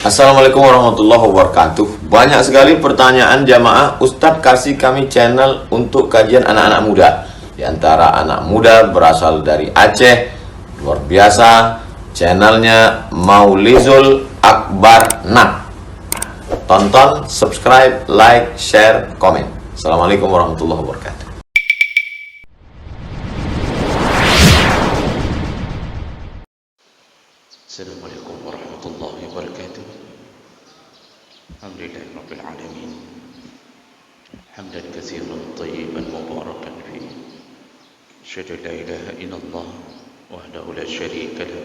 Assalamualaikum warahmatullahi wabarakatuh. Banyak sekali pertanyaan jamaah, Ustadz kasih kami channel untuk kajian anak-anak muda. Di antara anak muda berasal dari Aceh, luar biasa. Channelnya Maulizul Akbar Nak. Tonton, subscribe, like, share, komen. Assalamualaikum warahmatullahi wabarakatuh. Assalamualaikum warahmatullahi wabarakatuh. Alhamdulillahi rabbil alamin. Hamdan katsiran tayyiban mubarakan fi. Asyhadu an la ilaha illallah wahdahu la syarika lah.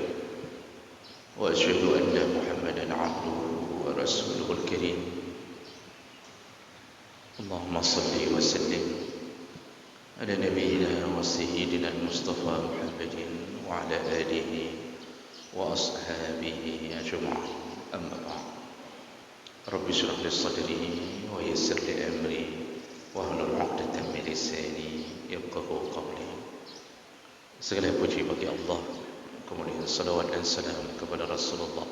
Wa asyhadu anna Muhammadan abduhu wa rasuluhul karim. Allahumma salli wa sallim ala nabiyyina wa sayyidina al-Mustafa Muhammadin wa ala alihi وأصحابه أجمعين أما بعد رب اشرح لي صدري ويسر لي أمري واحلل عقدة من لساني يفقهوا قولي. Segala puji bagi Allah, kemudian salawat dan salam kepada Rasulullah,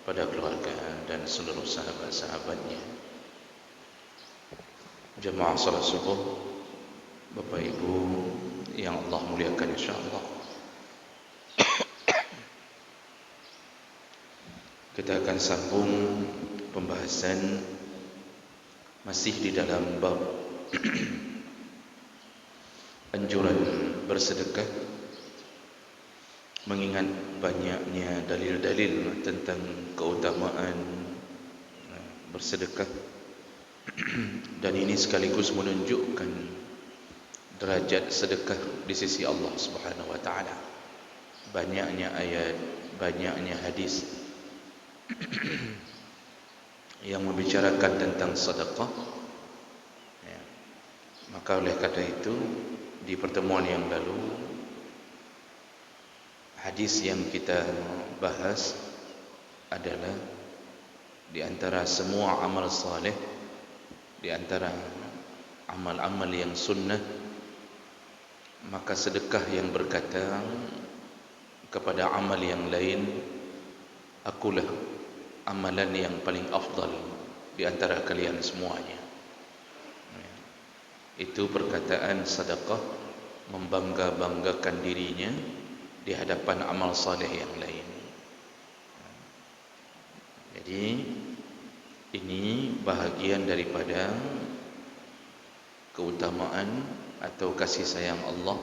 pada keluarga dan seluruh sahabat-sahabatnya. Jemaah salat subuh, Bapak Ibu yang Allah muliakan insyaallah, kita akan sambung pembahasan masih di dalam bab anjuran bersedekah, mengingat banyaknya dalil-dalil tentang keutamaan bersedekah dan ini sekaligus menunjukkan derajat sedekah di sisi Allah Subhanahu wa taala. Banyaknya ayat, banyaknya hadis yang membicarakan tentang sedekah, ya. Maka oleh kata itu, di pertemuan yang lalu, hadis yang kita bahas adalah di antara semua amal saleh, di antara amal-amal yang sunnah, maka sedekah yang berkata kepada amal yang lain, akulah amalan yang paling afdal di antara kalian semuanya. Itu perkataan sedekah membangga-banggakan dirinya di hadapan amal saleh yang lain. Jadi ini bahagian daripada keutamaan atau kasih sayang Allah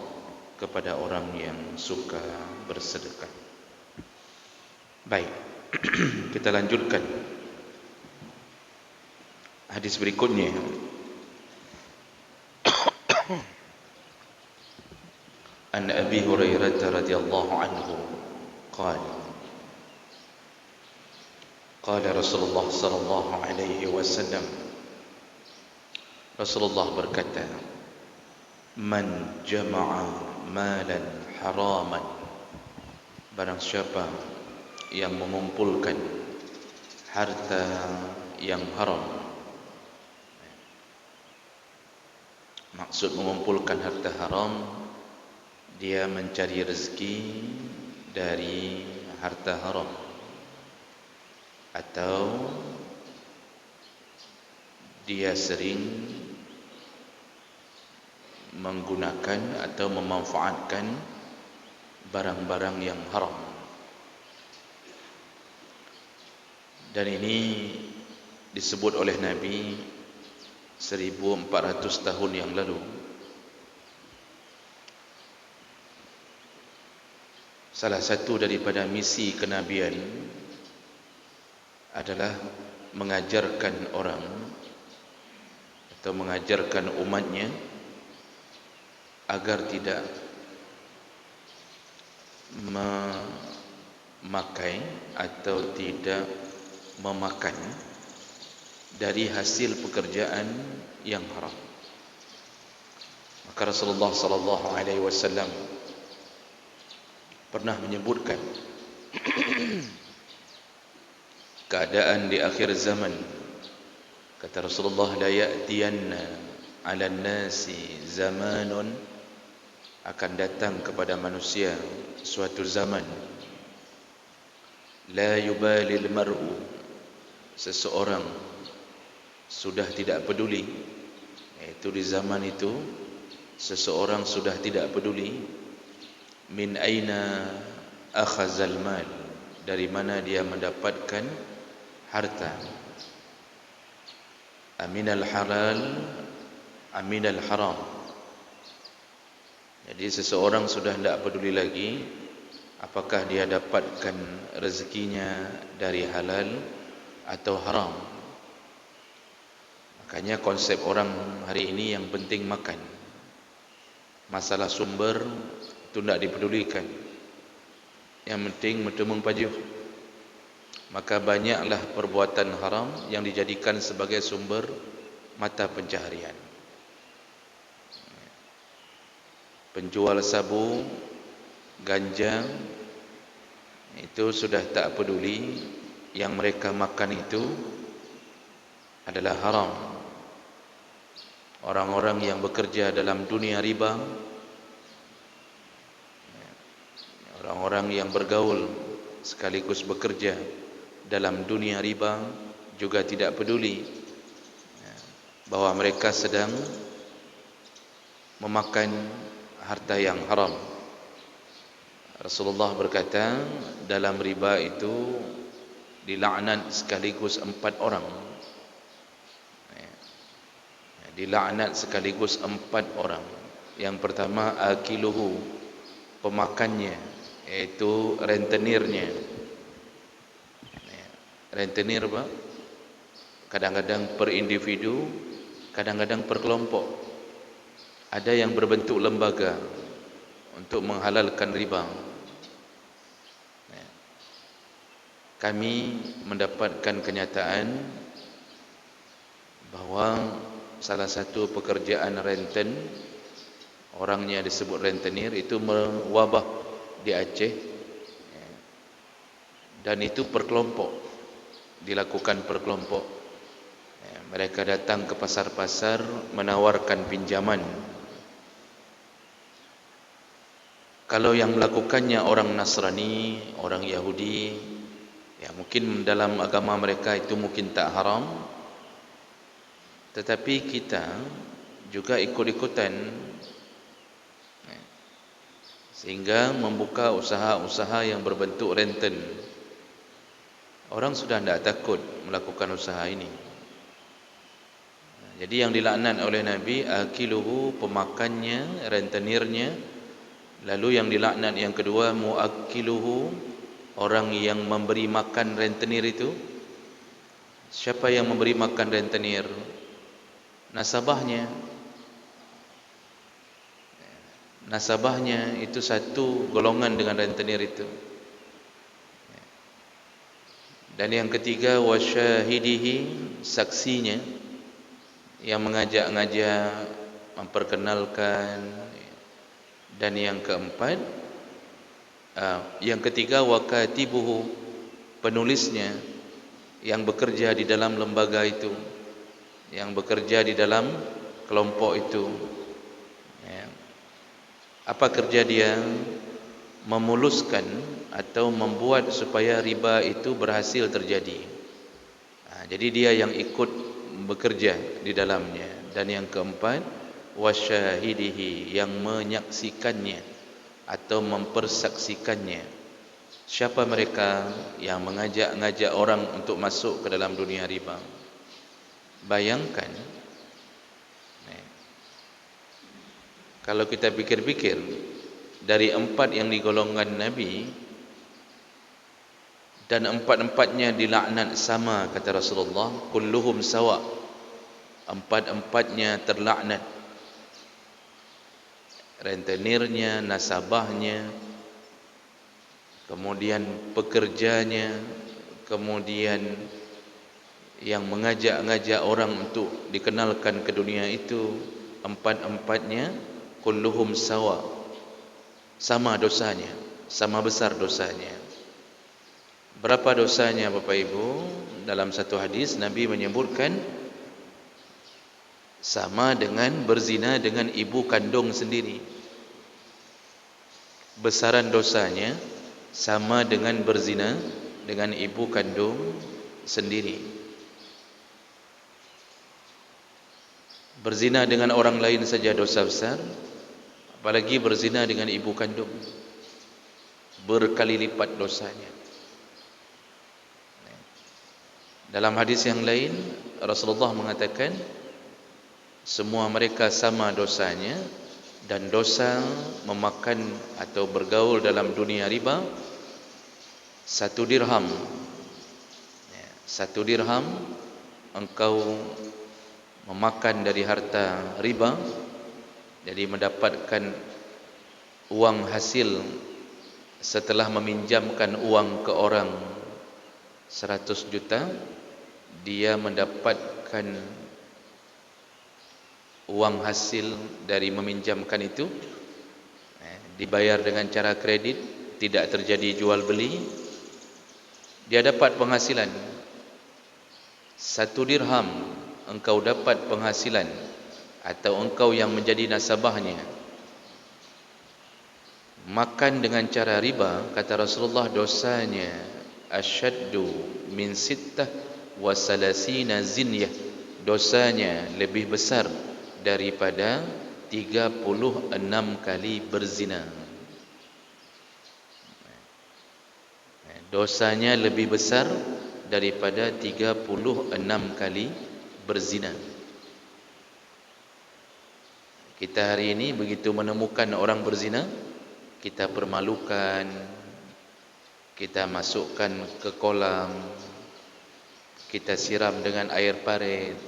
kepada orang yang suka bersedekah. Baik, kita lanjutkan hadis berikutnya. An Abi Hurairah radhiyallahu anhu qala qala Rasulullah sallallahu alaihi wasallam, Rasulullah berkata, man jama'a malan haraman, barang siapa yang mengumpulkan harta yang haram. Maksud mengumpulkan harta haram, dia mencari rezeki dari harta haram, atau dia sering menggunakan atau memanfaatkan barang-barang yang haram. Dan ini disebut oleh Nabi 1400 tahun yang lalu. Salah satu daripada misi kenabian adalah mengajarkan orang atau mengajarkan umatnya agar tidak memakai atau tidak memakan dari hasil pekerjaan yang haram. Maka Rasulullah sallallahu alaihi wasallam pernah menyebutkan keadaan di akhir zaman. Kata Rasulullah, la ya'tiyanna 'alan nasi zamanun, akan datang kepada manusia suatu zaman, la yubalil mar'u seseorang sudah tidak peduli, yaitu di zaman itu seseorang sudah tidak peduli min aina akhazal mal, dari mana dia mendapatkan harta, aminal halal aminal haram. Jadi seseorang sudah tidak peduli lagi apakah dia dapatkan rezekinya dari halal atau haram. Makanya konsep orang hari ini yang penting makan, masalah sumber itu tidak dipedulikan, yang penting mentemung pajuh. Maka banyaklah perbuatan haram yang dijadikan sebagai sumber mata pencaharian. Penjual sabu, ganja, itu sudah tak peduli yang mereka makan itu adalah haram. Orang-orang yang bekerja dalam dunia riba, orang-orang yang bergaul sekaligus bekerja dalam dunia riba juga tidak peduli bahwa mereka sedang memakan harta yang haram. Rasulullah berkata, dalam riba itu dilaknat sekaligus 4 orang. Dilaknat sekaligus 4 orang. Yang pertama, akiluhu, pemakannya, yaitu rentenirnya. Rentenir apa? Kadang-kadang per individu, kadang-kadang per kelompok. Ada yang berbentuk lembaga untuk menghalalkan riba. Kami mendapatkan kenyataan bahawa salah satu pekerjaan renten, orangnya disebut rentenir, itu mewabah di Aceh, dan itu per kelompok, dilakukan per kelompok. Mereka datang ke pasar-pasar menawarkan pinjaman. Kalau yang melakukannya orang Nasrani, orang Yahudi, ya mungkin dalam agama mereka itu mungkin tak haram, tetapi kita juga ikut-ikutan, sehingga membuka usaha-usaha yang berbentuk renten. Orang sudah tidak takut melakukan usaha ini. Jadi yang dilaknat oleh Nabi, akiluhu, pemakannya, rentenirnya. Lalu yang dilaknat yang kedua, muakiluhu, orang yang memberi makan rentenir itu. Siapa yang memberi makan rentenir? Nasabahnya. Nasabahnya itu satu golongan dengan rentenir itu. Dan yang ketiga, wasyahidihi, saksinya, yang mengajak-ngajak, memperkenalkan. Dan yang keempat, yang ketiga, wakatibuhu, penulisnya, yang bekerja di dalam lembaga itu, yang bekerja di dalam kelompok itu. Apa kerja dia? Memuluskan atau membuat supaya riba itu berhasil terjadi. Jadi dia yang ikut bekerja di dalamnya. Dan yang keempat, wasyahidihi, yang menyaksikannya atau mempersaksikannya. Siapa mereka? Yang mengajak-ngajak orang untuk masuk ke dalam dunia riba. Bayangkan, kalau kita pikir-pikir, dari 4 yang digolongkan Nabi, dan 4-empatnya dilaknat sama, kata Rasulullah, kulluhum sawa, 4-empatnya terlaknat. Rentenirnya, nasabahnya, kemudian pekerjanya, kemudian yang mengajak-ngajak orang untuk dikenalkan ke dunia itu, 4-empatnya kulluhum sawa, sama dosanya, sama besar dosanya. Berapa dosanya Bapak Ibu? Dalam satu hadis Nabi menyebutkan sama dengan berzina dengan ibu kandung sendiri. Besaran dosanya sama dengan berzina dengan ibu kandung sendiri. Berzina dengan orang lain saja dosa besar, apalagi berzina dengan ibu kandung, berkali lipat dosanya. Dalam hadis yang lain, Rasulullah mengatakan semua mereka sama dosanya, dan dosa memakan atau bergaul dalam dunia riba 1 dirham. 1 dirham engkau memakan dari harta riba, jadi mendapatkan uang hasil setelah meminjamkan uang ke orang 100 juta, dia mendapatkan uang hasil dari meminjamkan itu, dibayar dengan cara kredit, tidak terjadi jual beli, dia dapat penghasilan 1 dirham. Engkau dapat penghasilan, atau engkau yang menjadi nasabahnya, makan dengan cara riba, kata Rasulullah, dosanya asyaddu min sittah wa salasina zinyah, dosanya lebih besar daripada 36 kali berzina. Dosanya lebih besar daripada 36 kali berzina. Kita hari ini begitu menemukan orang berzina, kita permalukan, kita masukkan ke kolam, kita siram dengan air parit.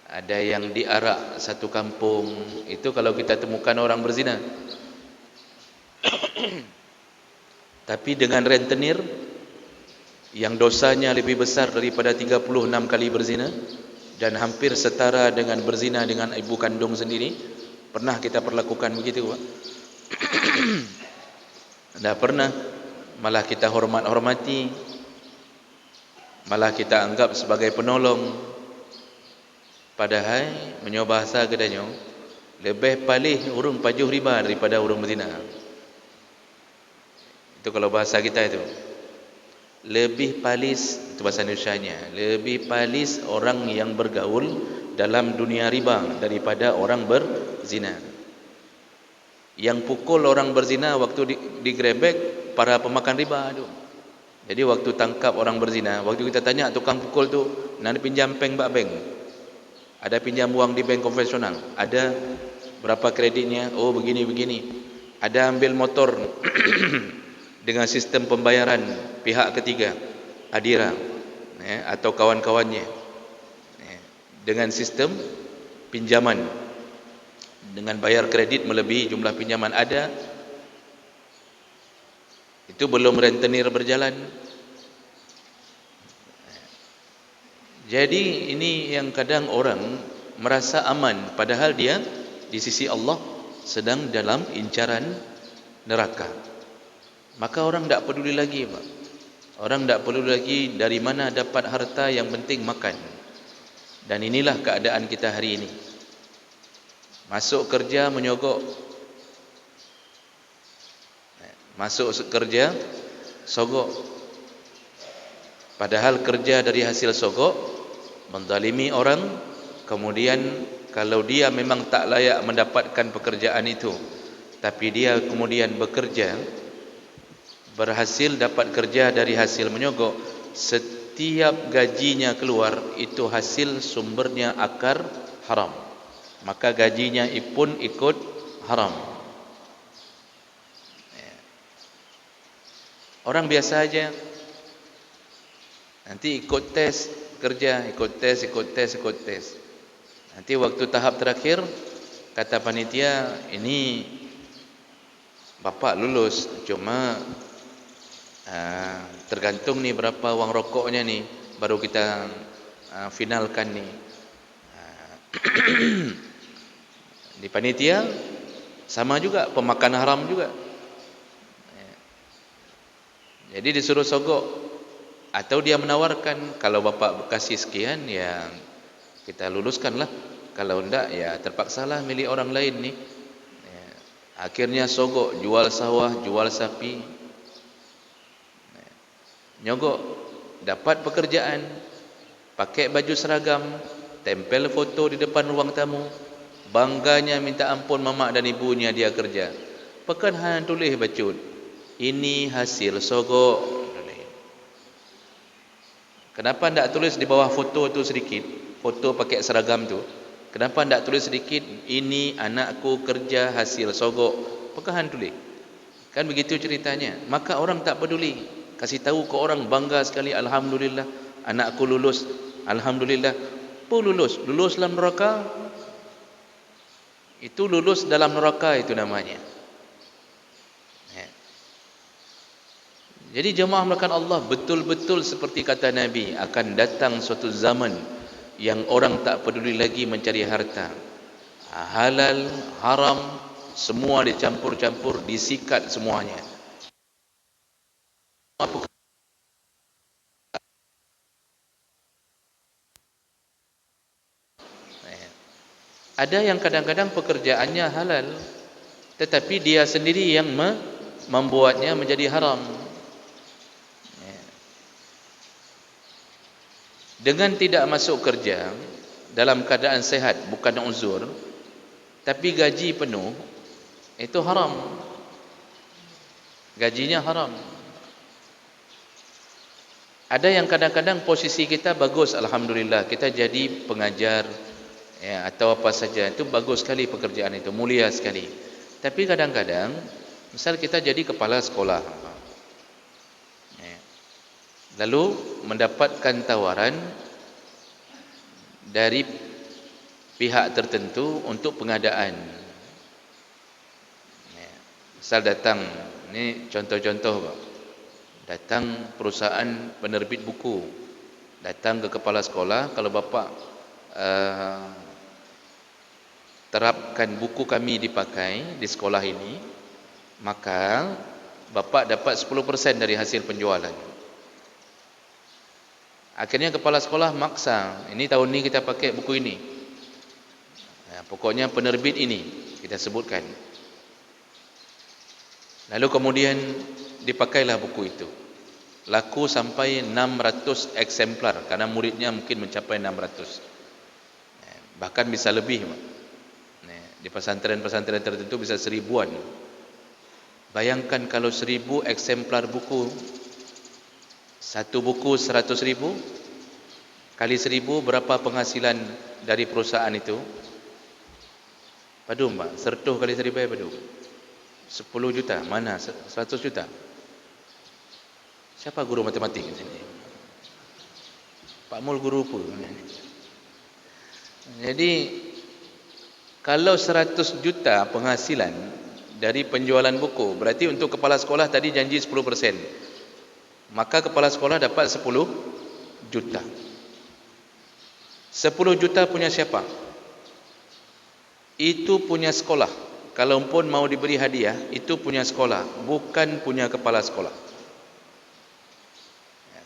Ada yang diarak satu kampung. Itu kalau kita temukan orang berzina. Tapi dengan rentenir yang dosanya lebih besar daripada 36 kali berzina, dan hampir setara dengan berzina dengan ibu kandung sendiri, pernah kita perlakukan begitu, Pak? Tidak pernah. Malah kita hormati, malah kita anggap sebagai penolong. Padahal menyo bahasa kedanyo, lebih palih urung pajuh riba daripada urung berzina. Itu kalau bahasa kita itu. Lebih palis, itu bahasa Indonesianya, lebih palis orang yang bergaul dalam dunia riba daripada orang berzina. Yang pukul orang berzina waktu digrebek para pemakan riba tu. Jadi waktu tangkap orang berzina, waktu kita tanya tukang pukul tu, nak pinjam bank bank, ada pinjam uang di bank konvensional, ada berapa kreditnya, oh begini, ada ambil motor dengan sistem pembayaran pihak ketiga, Adira atau kawan-kawannya, dengan sistem pinjaman dengan bayar kredit melebihi jumlah pinjaman, ada. Itu belum rentenir berjalan. Jadi ini yang kadang orang merasa aman, padahal dia di sisi Allah sedang dalam incaran neraka. Maka orang tidak peduli lagi, Pak. Orang tidak peduli lagi dari mana dapat harta, yang penting makan. Dan inilah keadaan kita hari ini. Masuk kerja menyogok, masuk kerja sogok. Padahal kerja dari hasil sogok, menzalimi orang, kemudian kalau dia memang tak layak mendapatkan pekerjaan itu, tapi dia kemudian bekerja, berhasil dapat kerja dari hasil menyogok, setiap gajinya keluar itu hasil sumbernya akar haram, maka gajinya pun ikut haram. Orang biasa aja, nanti ikut tes kerja, ikut tes. Nanti waktu tahap terakhir, kata panitia, ini bapak lulus, cuma tergantung nih berapa uang rokoknya nih, baru kita finalkan nih. Di panitia sama juga, pemakan haram juga. Jadi disuruh sogok, atau dia menawarkan, kalau bapak kasih sekian ya kita luluskanlah, kalau enggak ya terpaksalah milik orang lain nih. Akhirnya sogok, jual sawah, jual sapi, nyogok, dapat pekerjaan, pakai baju seragam, tempel foto di depan ruang tamu, bangganya minta ampun mamak dan ibunya dia kerja. Pekan hang tulis bacut, ini hasil sogok. Kenapa tidak tulis di bawah foto tu sedikit, foto pakai seragam tu, kenapa tidak tulis sedikit, ini anakku kerja hasil sogok? Apakah hang tulis? Kan begitu ceritanya. Maka orang tak peduli. Kasih tahu ke orang bangga sekali, alhamdulillah anakku lulus, alhamdulillah. Pun lulus dalam neraka. Itu lulus dalam neraka itu namanya. Jadi jemaah melakukan Allah, betul-betul seperti kata Nabi, akan datang suatu zaman yang orang tak peduli lagi mencari harta. Halal, haram, semua dicampur-campur, disikat semuanya. Ada yang kadang-kadang pekerjaannya halal, tetapi dia sendiri yang membuatnya menjadi haram. Dengan tidak masuk kerja dalam keadaan sehat, bukan uzur, tapi gaji penuh, itu haram. Gajinya haram. Ada yang kadang-kadang posisi kita bagus, alhamdulillah, kita jadi pengajar ya, atau apa saja, itu bagus sekali pekerjaan itu, mulia sekali. Tapi kadang-kadang misal kita jadi kepala sekolah, lalu mendapatkan tawaran dari pihak tertentu untuk pengadaan. Misal datang, ini contoh-contoh, datang perusahaan penerbit buku, datang ke kepala sekolah, kalau bapa terapkan buku kami dipakai di sekolah ini, maka bapa dapat 10% dari hasil penjualan. Akhirnya kepala sekolah maksa, ini tahun ni kita pakai buku ini, pokoknya penerbit ini kita sebutkan. Lalu kemudian dipakailah buku itu, laku sampai 600 eksemplar, karena muridnya mungkin mencapai 600, bahkan bisa lebih. Di pesantren-pesantren tertentu bisa 1000-an. Bayangkan kalau 1000 eksemplar buku, satu buku 100.000 kali 1000, berapa penghasilan dari perusahaan itu? Padum Pak, 100 kali 1000 padum 10 juta, mana 100 juta? Siapa guru matematik di sini? Pak Mul guru apa? Jadi kalau 100 juta penghasilan dari penjualan buku, berarti untuk kepala sekolah tadi janji 10%. Maka kepala sekolah dapat 10 juta. 10 juta punya siapa? Itu punya sekolah. Kalaupun mau diberi hadiah, itu punya sekolah, bukan punya kepala sekolah.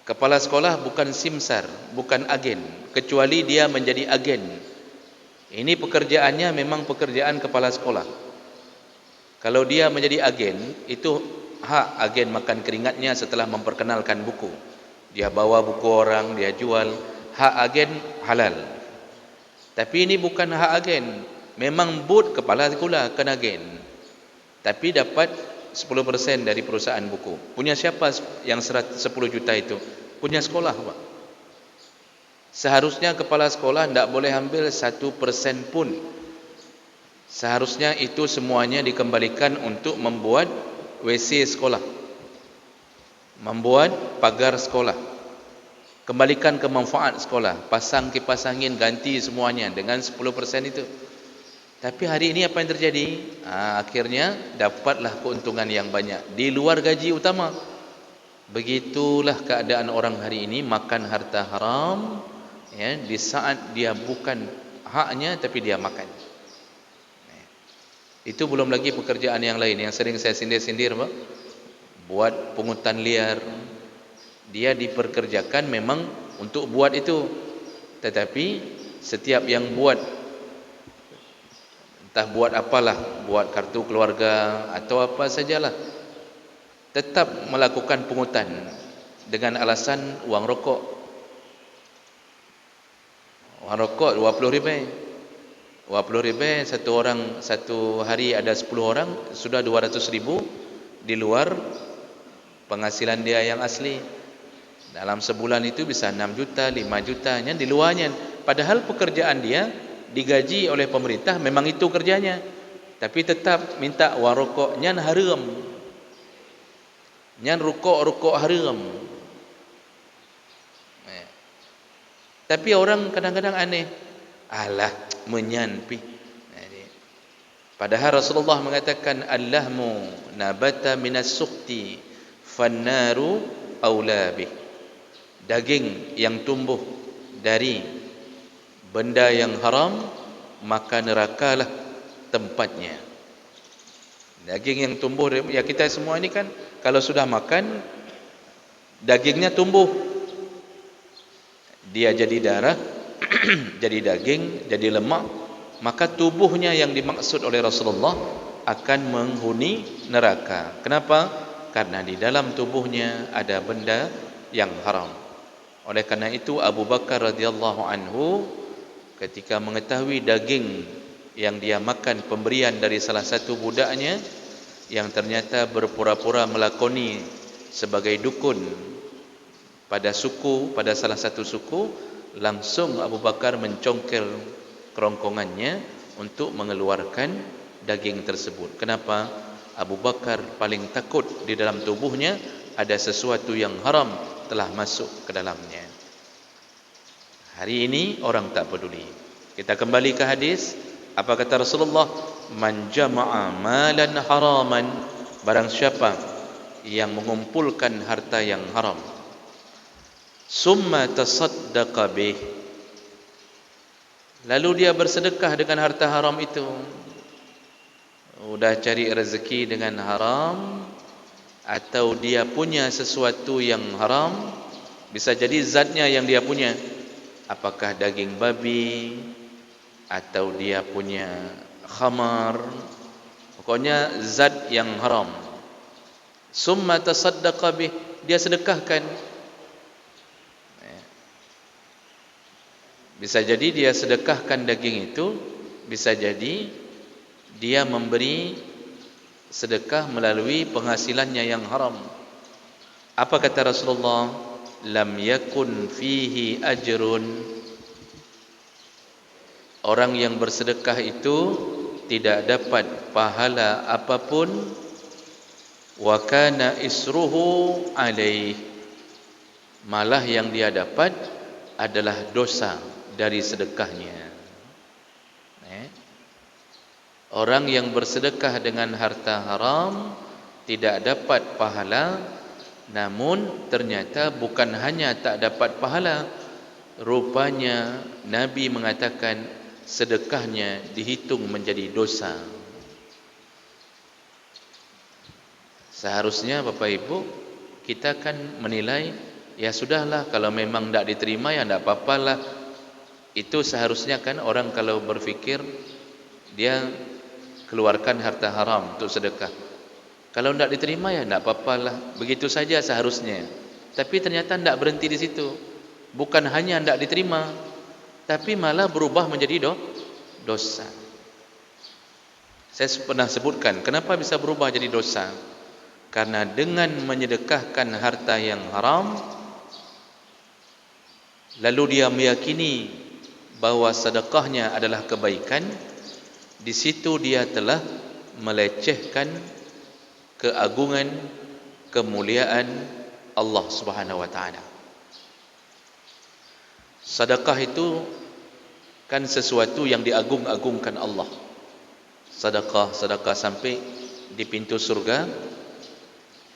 Kepala sekolah bukan simsar, bukan agen, kecuali dia menjadi agen. Ini pekerjaannya memang pekerjaan kepala sekolah. Kalau dia menjadi agen, itu hak agen makan keringatnya setelah memperkenalkan buku. Dia bawa buku orang, dia jual, hak agen halal. Tapi ini bukan hak agen, memang booth kepala sekolah kena agen, tapi dapat 10% dari perusahaan buku. Punya siapa yang 10 juta itu? Punya sekolah Pak. Seharusnya kepala sekolah tidak boleh ambil 1% pun. Seharusnya itu semuanya dikembalikan untuk membuat WC sekolah, membuat pagar sekolah, kembalikan ke manfaat sekolah, pasang kipas angin, ganti semuanya dengan 10% itu. Tapi hari ini apa yang terjadi? Akhirnya dapatlah keuntungan yang banyak di luar gaji utama. Begitulah keadaan orang hari ini, makan harta haram ya, di saat dia bukan haknya tapi dia makan. Itu belum lagi pekerjaan yang lain yang sering saya sindir-sindir Pak. Buat pungutan liar, dia diperkerjakan memang untuk buat itu, tetapi setiap yang buat, entah buat apalah, buat kartu keluarga atau apa sajalah, tetap melakukan pungutan dengan alasan uang rokok. Orang rokok 20 ribu. 20 ribu, satu orang, satu hari ada 10 orang, sudah 200 ribu di luar penghasilan dia yang asli. Dalam sebulan itu bisa 6 juta, 5 juta, di luarnya. Padahal pekerjaan dia digaji oleh pemerintah, memang itu kerjanya. Tapi tetap minta wang rokok, nyan haram. Nyan rokok haram. Tapi orang kadang-kadang aneh. Alah, menyanpi. Padahal Rasulullah mengatakan allahmu nabata minas sukhti fannaru aulabih. Daging yang tumbuh dari benda yang haram, maka nerakalah tempatnya. Daging yang tumbuh, ya kita semua ini kan kalau sudah makan dagingnya tumbuh, dia jadi darah, jadi daging, jadi lemak, maka tubuhnya yang dimaksud oleh Rasulullah akan menghuni neraka. Kenapa? Karena di dalam tubuhnya ada benda yang haram. Oleh karena itu Abu Bakar radhiyallahu anhu ketika mengetahui daging yang dia makan pemberian dari salah satu budaknya yang ternyata berpura-pura melakoni sebagai dukun pada salah satu suku, langsung Abu Bakar mencongkel kerongkongannya untuk mengeluarkan daging tersebut. Kenapa? Abu Bakar paling takut di dalam tubuhnya ada sesuatu yang haram telah masuk ke dalamnya. Hari ini orang tak peduli. Kita kembali ke hadis. Apa kata Rasulullah? Man jama'a malan haraman, barang siapa yang mengumpulkan harta yang haram, summa tasaddaqa bih, lalu dia bersedekah dengan harta haram itu. Udah cari rezeki dengan haram, atau dia punya sesuatu yang haram, bisa jadi zatnya yang dia punya, apakah daging babi, atau dia punya khamar, pokoknya zat yang haram. Summa tasaddaqa bih, dia sedekahkan. Bisa jadi dia sedekahkan daging itu, bisa jadi dia memberi sedekah melalui penghasilannya yang haram. Apa kata Rasulullah? Lam yakun fihi ajrun. Orang yang bersedekah itu tidak dapat pahala apapun. Wa kana isruhu alaih, malah yang dia dapat adalah dosa dari sedekahnya. Orang yang bersedekah dengan harta haram tidak dapat pahala, namun ternyata bukan hanya tak dapat pahala, rupanya Nabi mengatakan sedekahnya dihitung menjadi dosa. Seharusnya Bapak Ibu kita kan menilai, ya sudahlah, kalau memang tidak diterima ya tidak apa-apalah. Itu seharusnya kan orang kalau berfikir dia keluarkan harta haram untuk sedekah, kalau tidak diterima ya tidak apa-apalah, begitu saja seharusnya. Tapi ternyata tidak berhenti di situ. Bukan hanya tidak diterima, tapi malah berubah menjadi dosa. Saya pernah sebutkan kenapa bisa berubah jadi dosa. Karena dengan menyedekahkan harta yang haram, lalu dia meyakini bahwa sedekahnya adalah kebaikan, di situ dia telah melecehkan keagungan, kemuliaan Allah Subhanahu wa taala. Sedekah itu kan sesuatu yang diagung-agungkan Allah. Sedekah sampai di pintu surga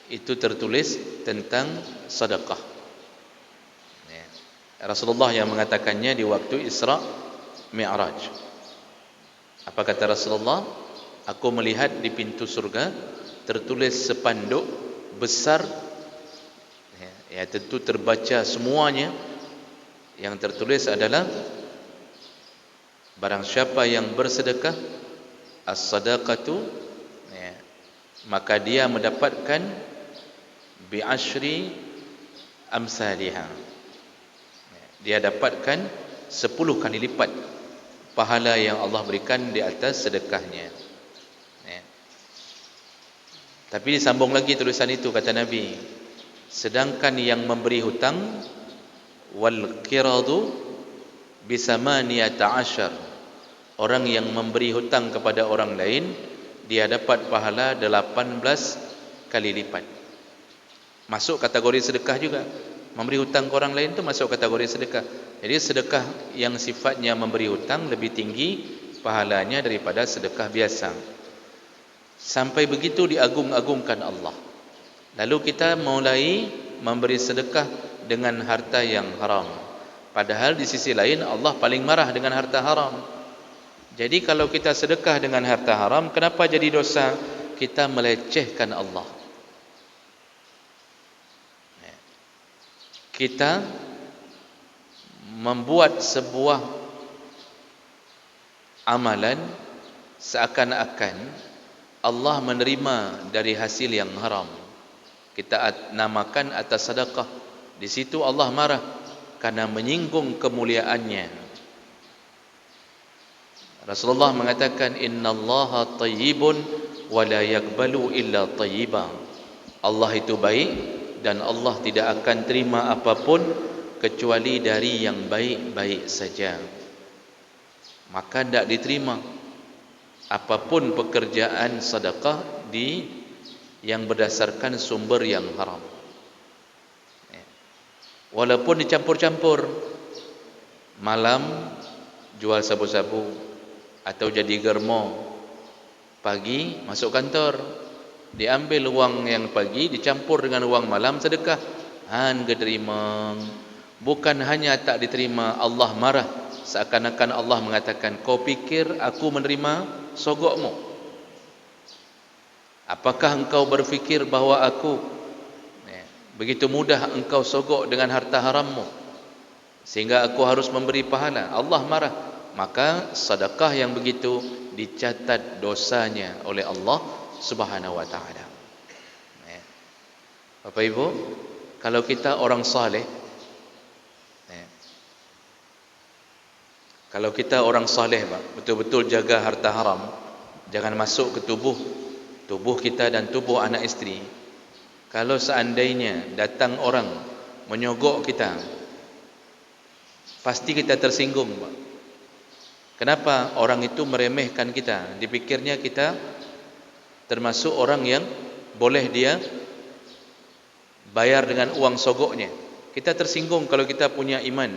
itu tertulis tentang sedekah. Rasulullah yang mengatakannya di waktu Isra Mi'raj. Apa kata Rasulullah? Aku melihat di pintu surga tertulis sepanduk besar, ya tentu terbaca semuanya. Yang tertulis adalah barang siapa yang bersedekah, as-sadaqatu, ya, maka dia mendapatkan bi'ashri amsalihah. Dia dapatkan 10 kali lipat pahala yang Allah berikan di atas sedekahnya. Ya. Tapi disambung lagi tulisan itu, kata Nabi, sedangkan yang memberi hutang wal qiradu bisamaniyata asyar, orang yang memberi hutang kepada orang lain, dia dapat pahala 18 kali lipat. Masuk kategori sedekah juga. Memberi hutang ke orang lain itu masuk kategori sedekah. Jadi sedekah yang sifatnya memberi hutang lebih tinggi pahalanya daripada sedekah biasa. Sampai begitu diagung-agungkan Allah. Lalu kita mulai memberi sedekah dengan harta yang haram. Padahal di sisi lain Allah paling marah dengan harta haram. Jadi kalau kita sedekah dengan harta haram, kenapa jadi dosa? Kita melecehkan Allah. Kita membuat sebuah amalan seakan-akan Allah menerima dari hasil yang haram. Kita namakan atas sedekah. Di situ Allah marah karena menyinggung kemuliaannya. Rasulullah mengatakan, innallaha tayyibun wa la yaqbalu illa tayyiban. Allah itu baik dan Allah tidak akan terima apapun kecuali dari yang baik-baik saja. Maka tidak diterima apapun pekerjaan sedekah yang berdasarkan sumber yang haram. Walaupun dicampur-campur, malam jual sabu-sabu atau jadi germo, pagi masuk kantor, diambil uang yang pagi dicampur dengan uang malam sedekah, han keterima. Bukan hanya tak diterima, Allah marah. Seakan-akan Allah mengatakan, kau pikir aku menerima sogokmu? Apakah engkau berfikir bahawa aku begitu mudah engkau sogok dengan harta harammu sehingga aku harus memberi pahala? Allah marah. Maka sedekah yang begitu dicatat dosanya oleh Allah Subhanahu wa ta'ala. Bapak Ibu, kalau kita orang saleh, kalau kita orang saleh, betul-betul jaga harta haram, jangan masuk ke tubuh kita dan tubuh anak isteri. Kalau seandainya datang orang menyogok kita, pasti kita tersinggung, Pak. Kenapa? Orang itu meremehkan kita, dipikirnya kita termasuk orang yang boleh dia bayar dengan uang sogoknya. Kita tersinggung kalau kita punya iman.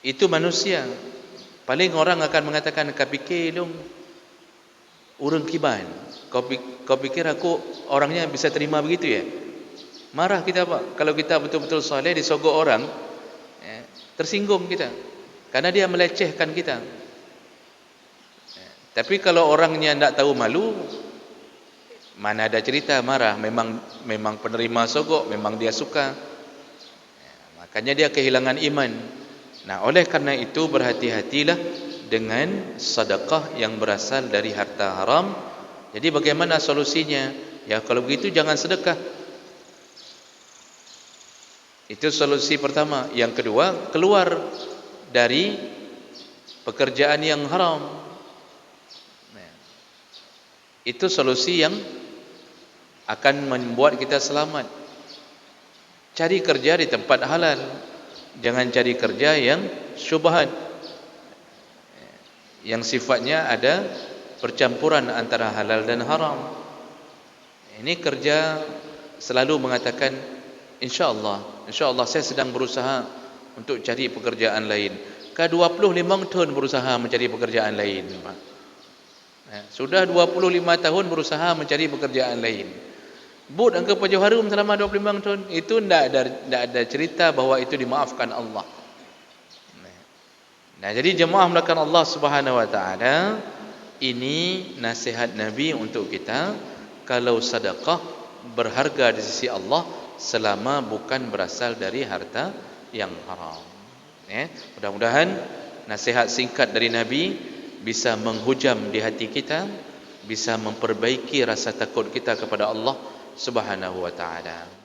Itu manusia. Paling orang akan mengatakan, kapikir dong urang kiban. Kau pikir aku orangnya bisa terima begitu ya? Marah kita, Pak. Kalau kita betul-betul saleh disogok orang, tersinggung kita karena dia melecehkan kita. Tapi kalau orangnya tidak tahu malu, mana ada cerita marah. Memang penerima sogok, memang dia suka, makanya dia kehilangan iman. Nah, oleh karena itu berhati-hatilah dengan sedekah yang berasal dari harta haram. Jadi bagaimana solusinya? Ya kalau begitu jangan sedekah. Itu solusi pertama. Yang kedua, keluar dari pekerjaan yang haram. Itu solusi yang akan membuat kita selamat. Cari kerja di tempat halal. Jangan cari kerja yang syubhat, yang sifatnya ada percampuran antara halal dan haram. Ini kerja selalu mengatakan, InsyaAllah saya sedang berusaha untuk cari pekerjaan lain. Ke 25 tahun berusaha mencari pekerjaan lain, Pak. Sudah 25 tahun berusaha mencari pekerjaan lain. But engkau pajuh harum selama 25 tahun. Itu tidak ada cerita bahawa itu dimaafkan Allah. Nah, jadi jemaah melakukan Allah Subhanahu wa taala, ini nasihat Nabi untuk kita. Kalau sedekah berharga di sisi Allah selama bukan berasal dari harta yang haram. Mudah-mudahan nasihat singkat dari Nabi bisa menghujam di hati kita, bisa memperbaiki rasa takut kita kepada Allah Subhanahu wa taala.